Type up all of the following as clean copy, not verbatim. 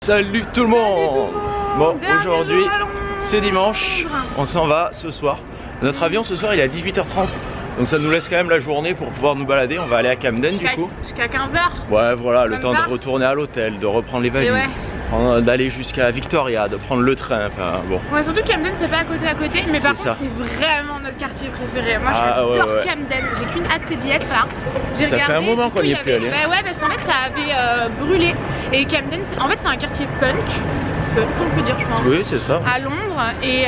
Salut tout le monde. Bon, aujourd'hui c'est dimanche, on s'en va ce soir. Notre avion ce soir il est à 18h30. Donc ça nous laisse quand même la journée pour pouvoir nous balader. On va aller à Camden du coup. Jusqu'à 15h. Ouais voilà, le temps de retourner à l'hôtel, de reprendre les valises, d'aller jusqu'à Victoria, de prendre le train, enfin bon. Ouais, surtout Camden c'est pas à côté, mais par contre c'est vraiment notre quartier préféré. Moi j'adore Camden, j'ai qu'une hâte c'est d'y être là. Ça fait un moment qu'on n'y est plus allé. Bah ouais, parce qu'en fait ça avait brûlé. Et Camden, en fait c'est un quartier punk, on peut dire je pense. Oui c'est ça. À Londres et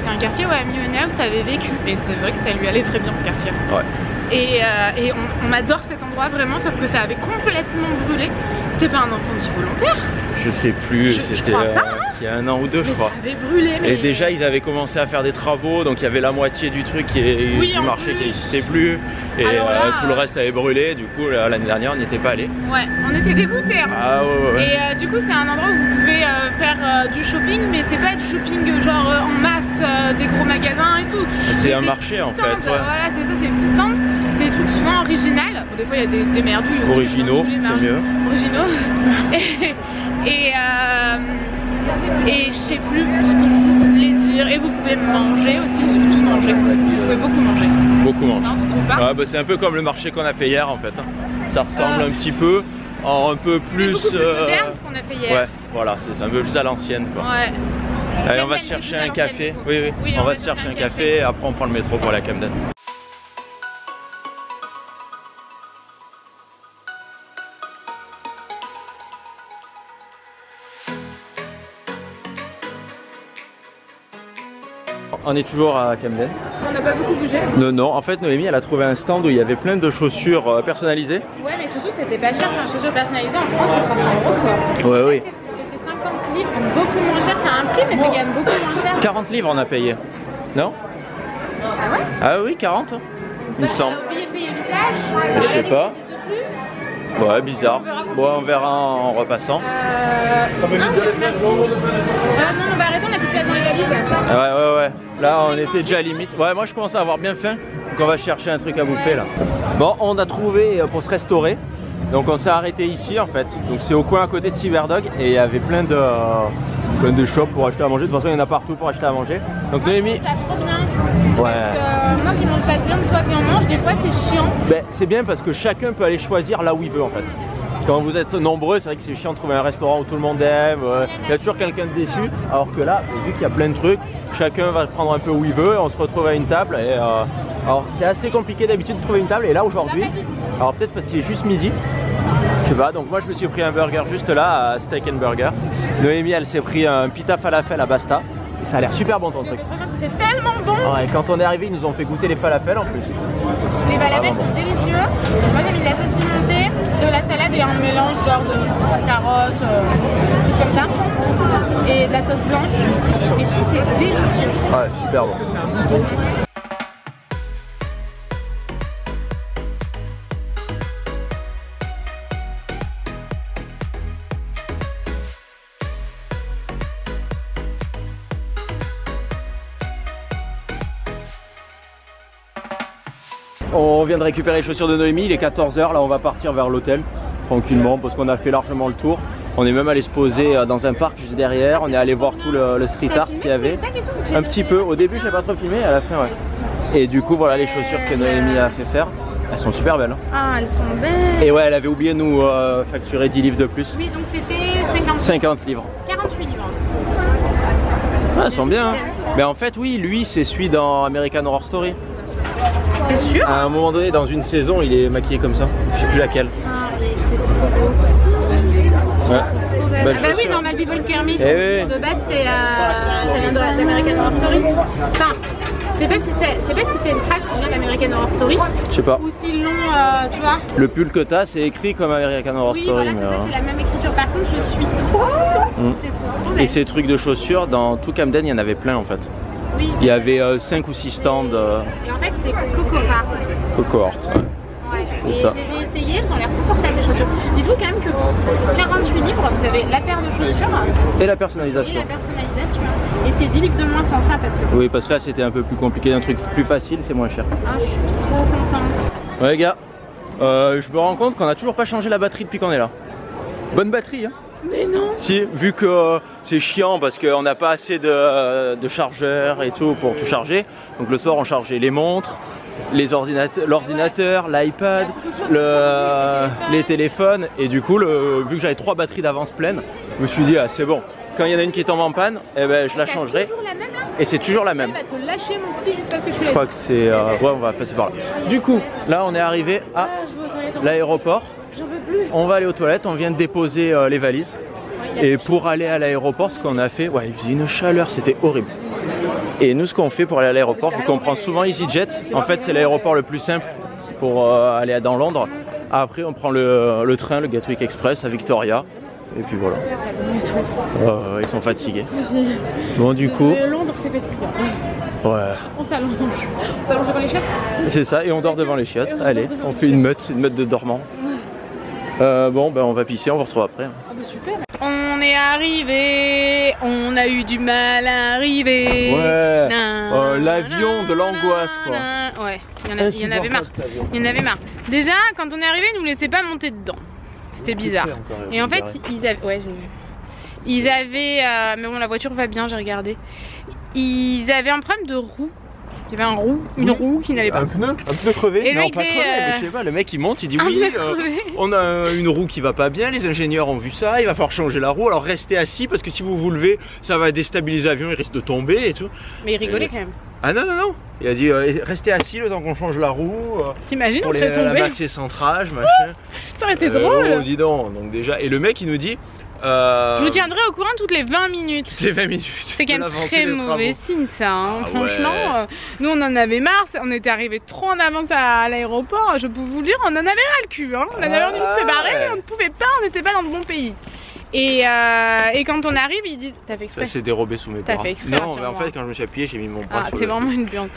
c'est un quartier où Amy Winehouse avait vécu et c'est vrai que ça lui allait très bien ce quartier. Ouais. Et on adore cet endroit vraiment, sauf que ça avait complètement brûlé. C'était pas un incendie volontaire? Je sais plus, c'était il y a un an ou deux je crois. Ça avait brûlé, mais... Et déjà ils avaient commencé à faire des travaux, donc il y avait la moitié du truc du marché qui n'existait plus. Et tout le reste avait brûlé, du coup l'année dernière on n'y était pas allé. Ouais, on était dégoûtés hein. Ah ouais. Et du coup c'est un endroit où vous pouvez faire du shopping, mais c'est pas du shopping genre en masse, des gros magasins et tout. C'est un marché en fait. Voilà c'est ça, c'est des petits stands. C'est des trucs souvent originaux. Bon, des fois il y a des merdouilles aussi. Originaux, c'est mieux. Originaux. Et je sais plus ce que je voulais dire. Et vous pouvez manger aussi, surtout manger. Vous pouvez beaucoup manger. Beaucoup manger. Non, tu trouves pas? Ouais, bah, c'est un peu comme le marché qu'on a fait hier en fait. Ça ressemble un petit peu, un peu plus. C'est beaucoup plus moderne ce qu'on a fait hier. Ouais, voilà, c'est un peu plus à l'ancienne quoi. Ouais. Allez, on va se chercher un café. Oui, on va se chercher un café. Et après on prend le métro pour aller à Camden. On est toujours à Camden. On n'a pas beaucoup bougé. Non, en fait Noémie elle a trouvé un stand où il y avait plein de chaussures personnalisées. Ouais mais surtout c'était pas cher, enfin chaussures personnalisées en France c'est 300 € quoi. Ouais oui. C'était 50 livres, beaucoup moins cher, c'est un prix mais c'est quand même beaucoup moins cher. 40 livres on a payé. Non? Ah ouais? Ah oui 40 il me semble. On a oublié de payer le visage. Je sais pas. Ouais bizarre. Bon on verra en repassant. Non, on va arrêter, on n'a plus de place dans les valises. Ouais. Là on était déjà à limite. Ouais moi je commence à avoir bien faim. Donc on va chercher un truc à bouffer là. Bon on a trouvé pour se restaurer. Donc on s'est arrêté ici en fait. Donc c'est au coin à côté de Cyberdog. Et il y avait plein de shops pour acheter à manger. De toute façon il y en a partout pour acheter à manger. Donc Noémie. Ça trop bien. Ouais. Parce que moi qui mange pas de viande, toi qui en manges, des fois c'est chiant. Ben, c'est bien parce que chacun peut aller choisir là où il veut en fait. Quand vous êtes nombreux, c'est vrai que c'est chiant de trouver un restaurant où tout le monde aime. Il y a toujours quelqu'un de déçu. Alors que là, vu qu'il y a plein de trucs, chacun va prendre un peu où il veut. On se retrouve à une table. Et, alors c'est assez compliqué d'habitude de trouver une table. Et là aujourd'hui, alors peut-être parce qu'il est juste midi. Je sais pas, donc moi je me suis pris un burger juste là à Steak & Burger. Noémie elle s'est pris un pita falafel à Basta. Et ça a l'air super bon ton truc. C'est tellement bon. Ouais, quand on est arrivé ils nous ont fait goûter les falafels en plus. Les falafels sont délicieux. Moi j'ai mis de la sauce pimentée, de la salade et un mélange genre de carottes, comme ça. Et de la sauce blanche. Et tout est délicieux. Ouais, super bon. On vient de récupérer les chaussures de Noémie, il est 14 h, là on va partir vers l'hôtel tranquillement parce qu'on a fait largement le tour. On est même allé se poser dans un parc juste derrière, on est allé voir tout le street art qu'il y avait. Un petit peu, au début j'ai pas trop filmé, à la fin ouais. Et du coup voilà les chaussures que Noémie a fait faire, elles sont super belles. Ah elles sont belles. Et ouais elle avait oublié de nous facturer 10 livres de plus. Oui donc c'était 50 livres. 48 livres. Ah, elles sont bien hein. Mais en fait oui lui c'est celui dans American Horror Story. T'es sûr? À un moment donné, dans une saison, il est maquillé comme ça. Je sais plus laquelle. C'est trop beau. Ouais. Ah bah oui, dans My People Kermit. Oui. De base, ça vient d'American Horror Story. Enfin, je sais pas si c'est une phrase qui vient d'American Horror Story. Je sais pas. Ou s'ils l'ont, tu vois. Le pull que t'as, c'est écrit comme American Horror Story. Oui, voilà, c'est ça, c'est la même écriture. Par contre, je suis trop belle. Et ces trucs de chaussures, dans tout Camden, il y en avait plein en fait. Oui. Il y avait 5 ou 6 stands. Et en fait, c'est Coco Heart. Coco Heart, ouais. Et ça. Je les ai essayées, elles ont l'air confortables les chaussures. Dites-vous quand même que pour 48 livres, vous avez la paire de chaussures et la personnalisation. Et c'est 10 livres de moins sans ça parce que... Oui, parce que là c'était un peu plus compliqué, un truc plus facile, c'est moins cher. Ah, je suis trop contente. Ouais, gars, je me rends compte qu'on a toujours pas changé la batterie depuis qu'on est là. Bonne batterie, hein. Mais non. Si, vu que c'est chiant parce qu'on n'a pas assez de chargeurs et tout pour tout charger. Donc le soir on chargeait les montres, l'ordinateur, l'iPad, les téléphones. Et du coup, vu que j'avais 3 batteries d'avance pleines, je me suis dit, ah c'est bon. Quand il y en a une qui tombe en panne, eh ben, je la changerai. Toujours la même, là. Et c'est toujours la même. Elle va te lâcher mon petit juste parce que tu l'as. Je crois que c'est... ouais, on va passer par là. Du coup, là on est arrivé à l'aéroport. J'en peux plus. On va aller aux toilettes, on vient de déposer les valises. Et pour aller à l'aéroport, ce qu'on a fait, ouais, il faisait une chaleur, c'était horrible. Et nous, ce qu'on fait pour aller à l'aéroport, vu qu'on prend souvent EasyJet, en fait c'est l'aéroport le plus simple pour aller dans Londres. Après on prend le train, le Gatwick Express à Victoria. Et puis voilà. Ils sont fatigués. Bon du coup... Londres c'est fatigant. Ouais. On s'allonge devant les chiottes. C'est ça, et on dort devant les chiottes. Allez, on fait une meute de dormants. Bon, ben on va pisser, on vous retrouve après. Ah bah super. On est arrivé, on a eu du mal à arriver. Ouais. L'avion de l'angoisse quoi. Ouais, il y en avait marre. Il y en avait marre. Déjà, quand on est arrivé, ils nous laissaient pas monter dedans. C'était bizarre. Et en fait, ils avaient... Ouais, j'ai vu. Ils avaient... mais bon, la voiture va bien, j'ai regardé. Ils avaient un problème de roue. Il y avait une roue qui n'avait pas. Un pneu crevé. Et non, pas crevé, mais je sais pas, le mec il monte, il dit oui, on a une roue qui va pas bien, les ingénieurs ont vu ça, il va falloir changer la roue, alors restez assis parce que si vous vous levez, ça va déstabiliser l'avion, il risque de tomber et tout. Mais il rigolait quand même. Ah non, non, non, il a dit restez assis le temps qu'on change la roue. T'imagines, on serait tombé. Pour centrage, machin. Ça aurait été drôle. Oh, dis donc déjà, et le mec il nous dit... Je vous tiendrai au courant toutes les 20 minutes. Toutes les 20 minutes. C'est quand même très mauvais signe ça. Hein. Ah, franchement, ouais. Nous on en avait marre. On était arrivés trop en avance à l'aéroport. Je peux vous dire, on en avait ras le cul. Hein. On avait envie de se barrer. On ne pouvait pas. On n'était pas dans le bon pays. Et quand on arrive, il dit t'as fait exprès. Ça s'est dérobé sous mes bras. T'as fait exprès. Non, mais en fait, quand je me suis appuyé, j'ai mis mon bras sur c'est vraiment une biante.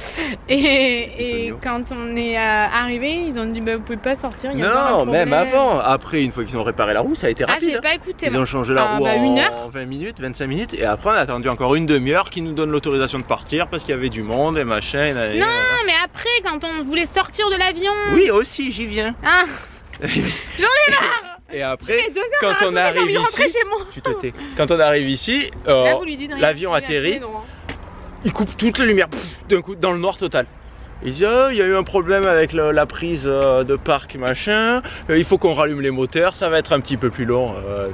Et quand on est arrivé, ils ont dit bah, vous pouvez pas sortir. Il y a non, même avant. Après, une fois qu'ils ont réparé la roue, ça a été rapide. Ah, j'ai pas écouté. Ils ont changé la roue en 20 minutes, 25 minutes. Et après, on a attendu encore une demi-heure qu'ils nous donnent l'autorisation de partir parce qu'il y avait du monde et machin. Non, mais après, quand on voulait sortir de l'avion. Oui, aussi, j'y viens. Ah. J'en ai marre. Et après, quand on arrive ici, tu te tais. Quand on arrive ici, l'avion atterrit, il coupe toute la lumière d'un coup dans le noir total. Il dit oh, il y a eu un problème avec la prise de parc machin, il faut qu'on rallume les moteurs, ça va être un petit peu plus long. Ouais,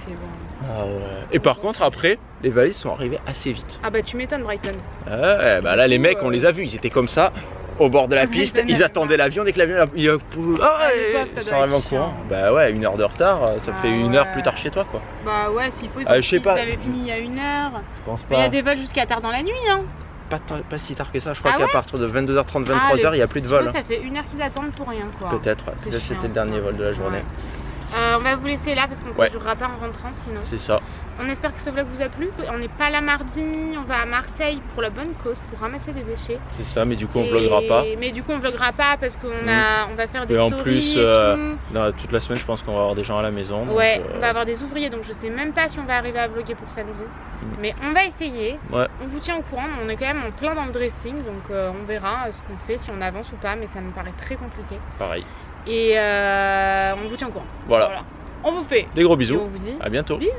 c'est bon. Ah, ouais. Et par contre après, les valises sont arrivées assez vite. Ah bah tu m'étonnes Brighton. Bah là les mecs on les a vus, ils étaient comme ça. Au bord de la piste, ils attendaient l'avion, dès que l'avion ils sont arrivés en courant. Bah ouais, 1 heure de retard, ça fait 1 heure plus tard chez toi quoi. Bah ouais, s'il faut, je sais pas. Ils avaient fini il y a 1 heure. Je pense pas. Mais il y a des vols jusqu'à tard dans la nuit hein. Pas si tard que ça, je crois qu'à partir de 22h30, 23h, il n'y a plus de vol. Ça fait 1 heure qu'ils attendent pour rien quoi. Peut-être, c'était le dernier vol de la journée. On va vous laisser là parce qu'on ne durera pas en rentrant sinon. C'est ça. On espère que ce vlog vous a plu. On n'est pas là mardi, on va à Marseille pour la bonne cause, pour ramasser des déchets. C'est ça, mais du coup on vloguera pas. Mais du coup on vloguera pas parce qu'on on va faire des stories. Et en plus, toute la semaine je pense qu'on va avoir des gens à la maison. Ouais, on va avoir des ouvriers donc je sais même pas si on va arriver à vlogger pour samedi. Mais on va essayer. Ouais. On vous tient au courant, on est quand même en plein dans le dressing donc on verra ce qu'on fait, si on avance ou pas, mais ça me paraît très compliqué. Pareil. Et on vous tient au courant. Voilà. On vous fait des gros bisous. et on vous dit à bientôt. Bisous.